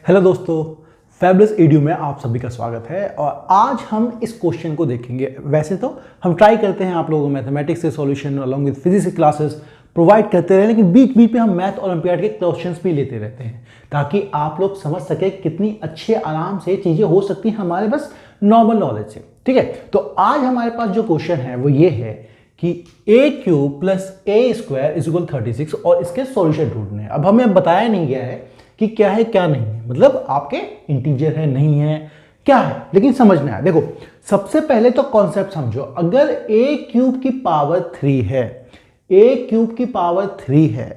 Hello दोस्तों, fabulous edu में आप सभी का स्वागत है। और आज हम इस क्वेश्चन को देखेंगे। वैसे तो हम ट्राई करते हैं आप लोगों को मैथमेटिक्स के सॉल्यूशन अलॉन्ग विद फिजिक्स की क्लासेस प्रोवाइड करते रहे, लेकिन बीच बीच पे हम मैथ ओलंपियाड के क्वेश्चंस भी लेते रहते हैं ताकि आप लोग समझ सके कितनी अच्छे आराम से चीज़ें हो सकती हैं हमारे बस नॉर्मल नॉलेज से। ठीक है, तो आज हमारे पास जो क्वेश्चन है वो ये है कि a cube plus a square is equal 36 और इसके सॉल्यूशन ढूंढने हैं। अब हमें बताया नहीं गया है कि क्या है क्या नहीं है, मतलब आपके इंटीजर है नहीं है क्या है, लेकिन समझना है। देखो, सबसे पहले तो कॉन्सेप्ट समझो। अगर a क्यूब की पावर 3 है, a क्यूब की पावर 3 है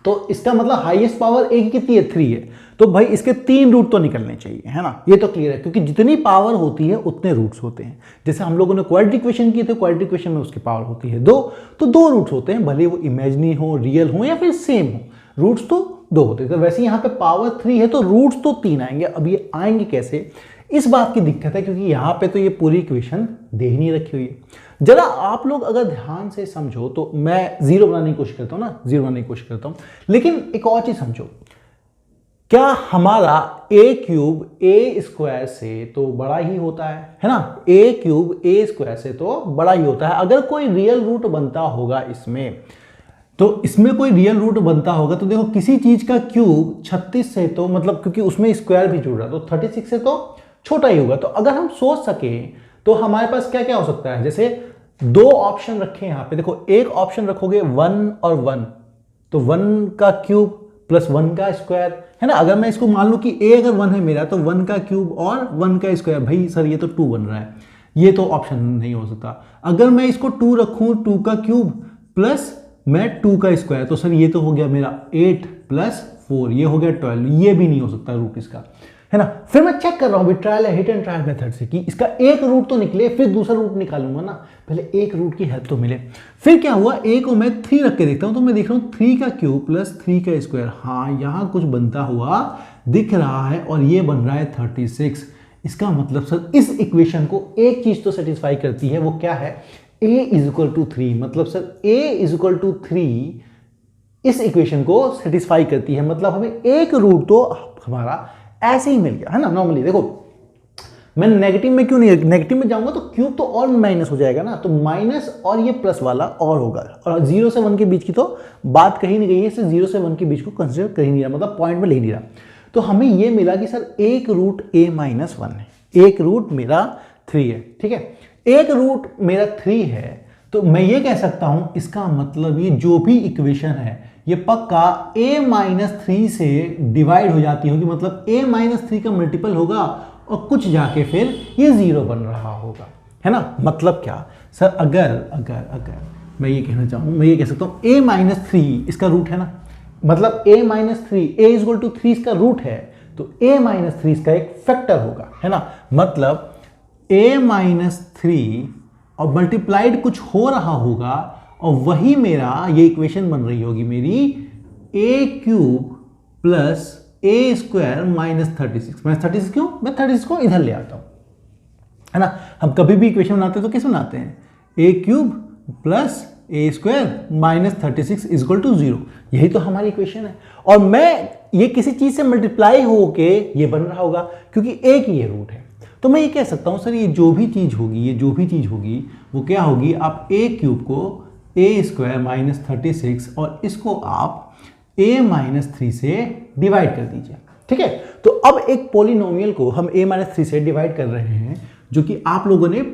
तो इसका मतलब हाईएस्ट पावर a की कितनी है? 3 है। तो भाई इसके 3 रूट तो निकलने चाहिए, है ना। ये तो क्लियर है क्योंकि जितनी पावर होती है उतने रूट्स होते हैं। जैसे हम लोगों ने क्वाड्रेटिक इक्वेशन किए थे, क्वाड्रेटिक इक्वेशन में उसकी पावर होती है 2, तो 2 रूट्स होते हैं, भले वो इमेजिनरी हो, रियल हो या फिर सेम हो, रूट्स तो 2 होते हैं। तो वैसे यहाँ पे पावर 3 है तो रूट्स तो 3 आएंगे। अब ये आएंगे कैसे, इस बात की दिक्कत है क्योंकि यहाँ पे तो ये पूरी इक्वेशन दे ही नहीं रखी हुई है। जरा आप लोग अगर ध्यान से समझो तो मैं जीरो बनाने की कोशिश करता हूँ ना, जीरो बनाने की कोशिश करता हूँ, लेकिन एक और चीज समझो। क्या हमारा a क्यूब ए स्क्वायर से तो बड़ा ही होता है ना। a क्यूब ए स्क्वायर से तो बड़ा ही होता है। अगर कोई रियल रूट बनता होगा इसमें, तो इसमें कोई रियल रूट बनता होगा तो देखो किसी चीज का क्यूब 36 से तो मतलब क्योंकि उसमें स्क्वायर भी जुड़ रहा है तो 36 से तो छोटा ही होगा। तो अगर हम सोच सके तो हमारे पास क्या क्या हो सकता है। जैसे 2 ऑप्शन रखे यहाँ पे, देखो एक ऑप्शन रखोगे 1 और 1, तो 1 का क्यूब प्लस 1 का स्क्वायर, है ना। अगर मैं इसको मान लूं कि a अगर 1 है मेरा तो 1 का क्यूब और 1 का स्क्वायर, भाई सर ये तो 2 बन रहा है, ये तो ऑप्शन नहीं हो सकता। अगर मैं इसको 2 रखूं, 2 का क्यूब प्लस मैं 2 का स्क्वायर, तो सर ये तो हो गया मेरा 8 प्लस 4, ये हो गया 12, ये भी नहीं हो सकता रूट इसका, है ना। फिर मैं चेक कर रहा हूँ trial hit and trial method से कि इसका एक रूट तो निकले, फिर दूसरा रूट निकालूंगा ना, पहले एक रूट की हेल्प तो मिले। फिर क्या हुआ, a को मैं 3 रख के देखता हूँ तो मैं देख रहा हूँ 3 का क्यूब प्लस 3 का स्क्वायर, हाँ यहाँ कुछ बनता हुआ दिख रहा है और ये बन रहा है 36। इसका मतलब सर इस इक्वेशन को एक चीज तो सेटिस्फाई करती है, वो क्या है, a इज इक्वल टू 3। मतलब sir a is equal to 3 इस इक्वेशन को सेटिस्फाई करती है, मतलब हमें एक रूट तो हमारा ऐसे ही मिल गया, है ना। नॉर्मली देखो मैं नेगेटिव में क्यों नहीं, नेगेटिव में जाऊंगा तो क्यूब तो और माइनस हो जाएगा ना, तो माइनस और ये प्लस वाला और होगा। और 0 से 1 के बीच की तो बात कही नहीं गई है, इससे 0 से 1 के बीच को कंसिडर कर ही नहीं रहा, मतलब पॉइंट में ले नहीं रहा। तो हमें ये मिला कि सर एक रूट a माइनस 1 है, एक रूट मेरा 3 है। ठीक है, एक रूट मेरा 3 है तो मैं ये कह सकता हूं इसका मतलब ये जो भी इक्वेशन है ये पक्का a माइनस 3 से डिवाइड हो जाती होगी, मतलब a माइनस 3 का मल्टीपल होगा और कुछ जाके फिर ये 0 बन रहा होगा, है ना। मतलब क्या सर, अगर अगर अगर मैं ये कहना चाहूँ, मैं ये कह सकता हूँ a माइनस 3 इसका रूट है ना, मतलब a minus 3, a is equal to 3 इसका रूट है तो a माइनस 3 इसका एक फैक्टर होगा, है ना। मतलब a माइनस 3 और मल्टीप्लाइड कुछ हो रहा होगा और वही मेरा ये इक्वेशन बन रही होगी मेरी a cube plus a square minus 36। Minus 36 क्यों, मैं 36 को इधर ले आता हूं, है ना। हम कभी भी इक्वेशन बनाते हैं तो कैसे बनाते हैं, a cube plus a square minus 36 is equal to 0, यही तो हमारी इक्वेशन है। और मैं ये किसी चीज से मल्टीप्लाई होके ये बन रहा होगा क्योंकि a की ये रूट है। तो मैं ये कह सकता हूं सर ये जो भी चीज होगी, ये जो भी चीज होगी वो क्या होगी, आप a क्यूब को ए स्क्वायर माइनस 36 और इसको आप a माइनस 3 से डिवाइड कर दीजिए। ठीक है, तो अब एक पॉलिनोमियल को हम a माइनस 3 से डिवाइड कर रहे हैं जो कि आप लोगों ने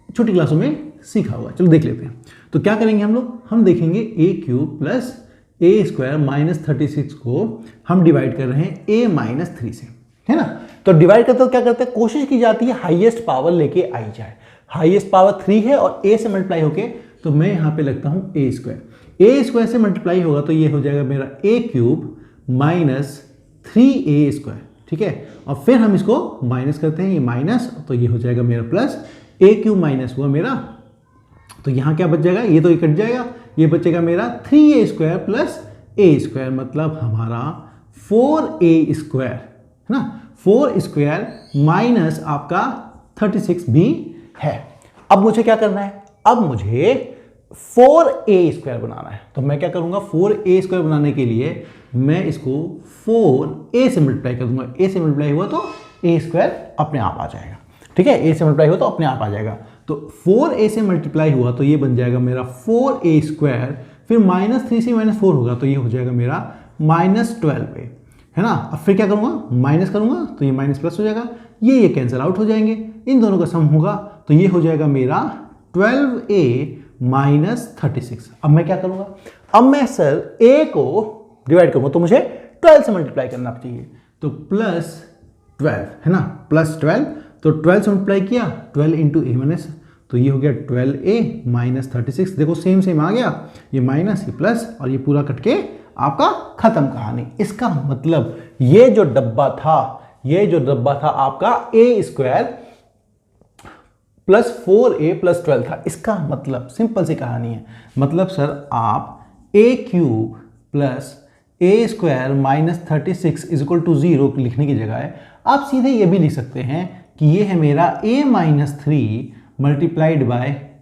छोटी क्लासों में सीखा हुआ। चलो देख लेते हैं। तो क्या करेंगे हम लोग, हम देखेंगे a cube plus a square minus 36 को हम डिवाइड कर रहे हैं a माइनस 3 से, है ना। तो डिवाइड करते हो क्या करते हैं, कोशिश की जाती है हाईएस्ट पावर लेके आई जाए। हाईएस्ट पावर 3 है और a से मल्टीप्लाई होके, तो मैं यहां पे लगता हूं a स्क्वायर से मल्टीप्लाई होगा तो ये हो जाएगा मेरा a cube minus 3a square. ठीक है, और फिर हम इसको माइनस करते हैं, ये माइनस तो ये हो जाएगा मेरा प्लस, a क्यूब माइनस हुआ मेरा, तो यहां क्या बच जाएगा, ये तो ये कट जाएगा, ये बचेगा मेरा 3a square plus a square, मतलब हमारा 4a स्क्वायर, है ना। 4 स्क्वायर माइनस आपका 36 भी है। अब मुझे क्या करना है, अब मुझे 4a² बनाना है। तो मैं क्या करूंगा, 4a² बनाने के लिए मैं इसको 4a से मल्टीप्लाई कर दूंगा। a से मल्टीप्लाई हुआ तो a² अपने आप आ जाएगा। ठीक है, a से मल्टीप्लाई हुआ तो अपने आप आ जाएगा। तो 4a से मल्टीप्लाई हुआ तो ये बन जाएगा मेरा 4a², फिर -3 से -4 होगा तो ये हो जाएगा मेरा -12a, है ना। अब फिर क्या करूंगा, माइनस करूंगा तो ये माइनस प्लस हो जाएगा, ये कैंसिल आउट हो जाएंगे, इन दोनों का सम होगा तो ये हो जाएगा मेरा 12a - 36। अब मैं क्या करूंगा, अब मैं सर a को डिवाइड करूंगा तो मुझे 12 से मल्टीप्लाई करना चाहिए, तो +12 है ना, +12, तो 12 से मल्टीप्लाई किया, 12 × a माइनस, तो ये हो गया 12a - 36। देखो सेम आ गया, ये माइनस, ये प्लस, और ये पूरा कट के आपका खत्म कहानी। इसका मतलब ये जो डब्बा था आपका a² + 4a + 12 था। इसका मतलब सिंपल सी कहानी है, मतलब सर आप a³ + a² - 36 = 0 लिखने की जगह है आप सीधे ये भी लिख सकते हैं कि ये है मेरा a - 3 ×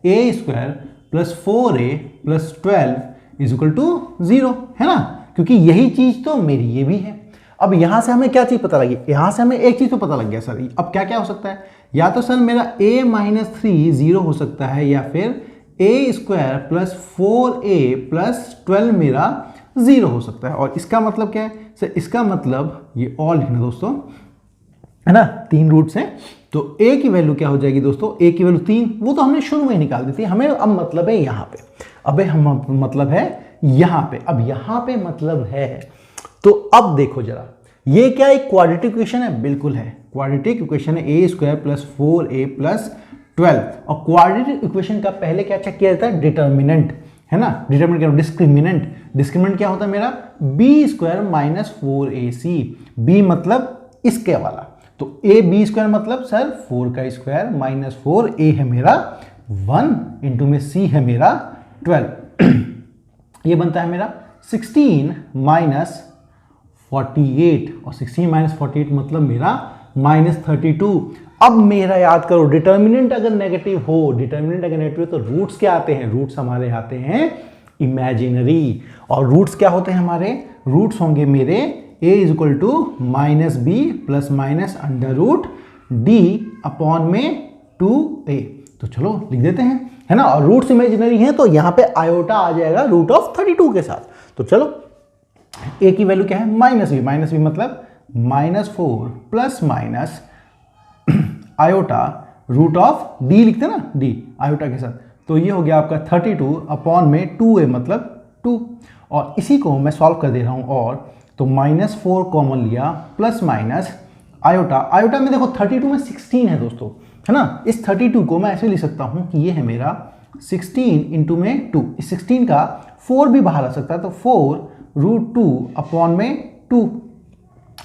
a² + 4a + 12 = 0, है ना, क्योंकि यही चीज तो मेरी ये भी है। अब यहां से हमें क्या चीज पता लगी, यहां से हमें एक चीज तो पता लग गया सर। अब क्या क्या हो सकता है, या तो सर मेरा a - 3 0 हो सकता है, या फिर a² + 4a + 12 मेरा 0 हो सकता है। और इसका मतलब क्या है सर, इसका मतलब ये और लिखना दोस्तों, है ना, 3 रूट्स हैं, तो a की वैल्यू क्या हो जाएगी दोस्तों, a की वैल्यू 3, वो तो हमने शुरू में ही निकाल दी थी। हमें अब मतलब है यहाँ पे, अबे हम मतलब है यहाँ पे, अब यहाँ पे मतलब है। तो अब देखो जरा, ये क्या एक क्वाड्रेटिक इक्वेशन है, बिल्कुल है, क्वाड्रेटिक इक्वेशन है, a² + 4a + 12। और क्वाड्रेटिक इक्वेशन का पहले क्या चेक किया जाता है, डिटर्मिनेंट, है ना, डिटर्मिनेंट क्या, डिस्क्रिमिनेंट क्या होता है मेरा, b² - 4ac, b मतलब इसके वाला, तो ab² मतलब सर 4 का स्क्वायर - 4a है मेरा 1 × में c है मेरा 12, ये बनता है मेरा 16 - 48, और 16 - 48 मतलब मेरा -32। अब मेरा याद करो, डिटर्मिनेंट अगर नेगेटिव हो तो रूट्स क्या आते हैं, रूट्स हमारे आते हैं इमेजिनरी। और रूट्स क्या होते हैं हमारे, रूट्स होंगे मेरे a = -b ± √d/2a। तो चलो लिख देते हैं, है ना, और रूट्स इमेजिनरी हैं तो यहां पे आयोटा आ जाएगा √32 के साथ। तो चलो a की वैल्यू क्या है, -b मतलब -4 ± आयोटा √d लिखते हैं ना, d आयोटा के साथ, तो ये हो गया आपका 32/2a मतलब 2। और इसी को मैं सॉल्व कर दे रहा हूं, और तो -4 कॉमन लिया, प्लस माइनस आयोटा में देखो 32 में 16 है दोस्तों, है ना, इस 32 को मैं ऐसे लिख सकता हूं कि ये है मेरा 16 × में 2, इस 16 का 4 भी बाहर आ सकता है, तो 4√2/2।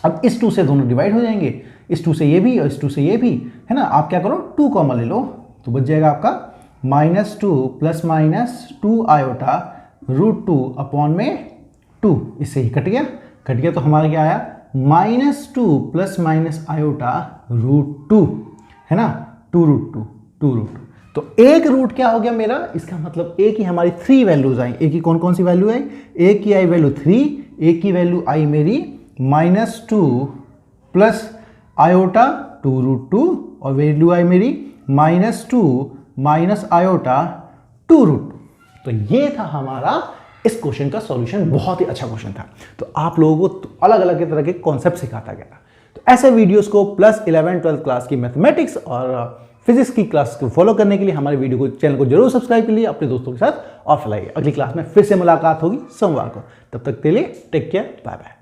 अब इस 2 से दोनों डिवाइड हो जाएंगे, इस 2 से ये भी और इस 2 से ये भी, है ना। आप क्या करो, 2 कॉमन ले लो, तो बच जाएगा आपका -2 ± 2 आयोटा √2/2। इससे ही कट गया तो हमारा क्या आया, -2 ± आयोटा √2, है ना, 2√2। तो एक रूट क्या हो गया मेरा, इसका मतलब a की हमारी 3 वैल्यूज आई। a की कौन कौन सी वैल्यू आई, a की आई वैल्यू 3, a की वैल्यू आई मेरी -2 + आयोटा 2√2, और वैल्यू आई मेरी -2 - आयोटा 2√2। तो ये था हमारा इस क्वेश्चन का सॉल्यूशन। बहुत ही अच्छा क्वेश्चन था। तो आप लोगों को अलग अलग तरह के कॉन्सेप्ट सिखाता गया। तो ऐसे वीडियोस को +11 12th क्लास की मैथमेटिक्स और फिजिक्स की क्लास को फॉलो करने के लिए हमारे वीडियो को चैनल को जरूर सब्सक्राइब कीजिए, अपने दोस्तों के साथ और फैलाइए। अगली क्लास में फिर से मुलाकात होगी सोमवार को। तब तक के लिए टेक केयर, बाय बाय।